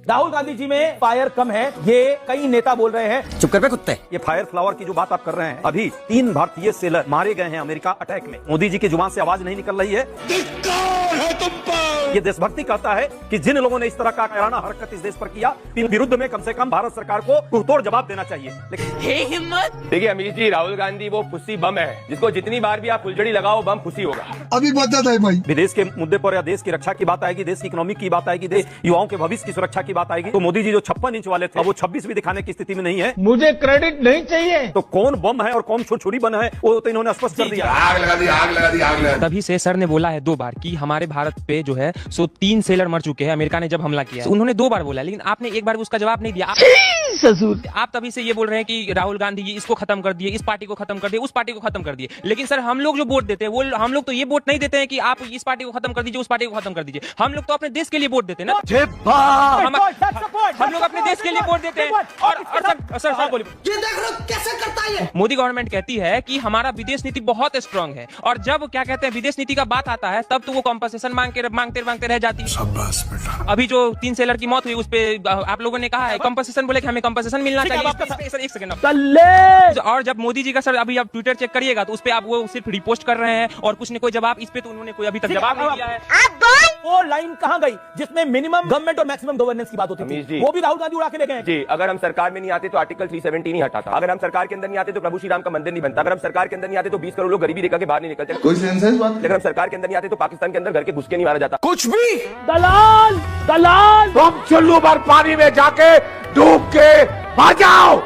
राहुल गांधी जी में फायर कम है, ये कई नेता बोल रहे हैं। चुप कर बे कुत्ते। ये फायर फ्लावर की जो बात आप कर रहे हैं, अभी 3 भारतीय सेलर मारे गए हैं अमेरिका अटैक में। मोदी जी की जुबान से आवाज नहीं निकल रही है। ये देशभक्ति कहता है कि जिन लोगों ने इस तरह का कायराना हरकत इस देश पर किया, इन विरुद्ध में कम से कम भारत सरकार को मुंहतोड़ जवाब देना चाहिए। लेकिन हिम्मत। देखिए अमीर जी, राहुल गांधी वो फुस्सी बम है जिसको जितनी बार भी आप फुलझड़ी लगाओ बम फुस्सी होगा। अभी बता है भाई, विदेश के मुद्दे पर या देश की रक्षा की बात आएगी, देश की इकोनॉमी की बात आएगी, देश युवाओं के भविष्य की सुरक्षा की बात आएगी, तो मोदी जी जो 56 इंच वाले थे, अब वो 26 भी दिखाने की स्थिति में नहीं है। मुझे क्रेडिट नहीं चाहिए। तो कौन बम है और कौन छुरछुरी बम है, वो तो इन्होंने स्पष्ट कर दिया। आग लगा दी, आग लगा दी, आग लगा दी। तभी से सर ने बोला है 2 बार कि हमारे भारत पे जो है 3 सेलर मर चुके हैं अमेरिका ने जब हमला किया। उन्होंने 2 बार बोला, लेकिन आपने एक बार भी उसका जवाब नहीं दिया। आप तभी से ये बोल रहे हैं कि राहुल गांधी जी इसको खत्म कर दिए, इस पार्टी को खत्म कर दिए, उस पार्टी को खत्म कर दिए। लेकिन सर हम लोग जो वोट देते हैं, वो हम लोग तो ये वोट नहीं देते हैं कि आप इस पार्टी को खत्म कर दीजिए, उस पार्टी को खत्म कर दीजिए। हम लोग तो अपने देश के लिए वोट देते हैं ना। हम लोग अपने देश के लिए वोट देते हैं। और सर बोलिए, ये देख लो कैसे करता है। मोदी गवर्नमेंट कहती है कि हमारा विदेश नीति बहुत स्ट्रांग है, और जब क्या कहते हैं विदेश नीति का बात आता है, तब तो वो कॉम्पनसेशन मांगते रह जाती है। अभी जो 3 सेलर की मौत हुई उस पे आप लोगों ने कहा है कॉम्पनसेशन, बोले कि हमें कॉम्पनसेशन मिलना चाहिए। सर एक सेकंड। और जब मोदी जी का सर अभी आप ट्विटर चेक करिएगा तो उस पे आप वो सिर्फ रिपोस्ट कर रहे हैं और कुछ ने कोई जवाब, इस पे तो उन्होंने कोई अभी तक जवाब नहीं दिया है। वो लाइन कहां गई जिसमें मिनिमम गवर्नमेंट और मैक्सिमम गवर्नेंस की बात होती थी? वो भी राहुल गांधी उड़ा के ले गए जी, अगर हम सरकार में नहीं आते तो आर्टिकल 370 नहीं हटाता। अगर हम सरकार के अंदर नहीं आते तो प्रभु श्री राम का मंदिर नहीं बनता। अगर हम सरकार के अंदर नहीं आते तो 20 करोड़ लोग गरीबी रेखा के बाहर नहीं निकलते। कोई सेंस है इस बात? अगर हम सरकार के अंदर नहीं आते तो पाकिस्तान के अंदर घर के घुस के नहीं मारा जाता। कुछ भी दलाल तुम चुल्लू भर पानी में जाके डूब के मर जाओ।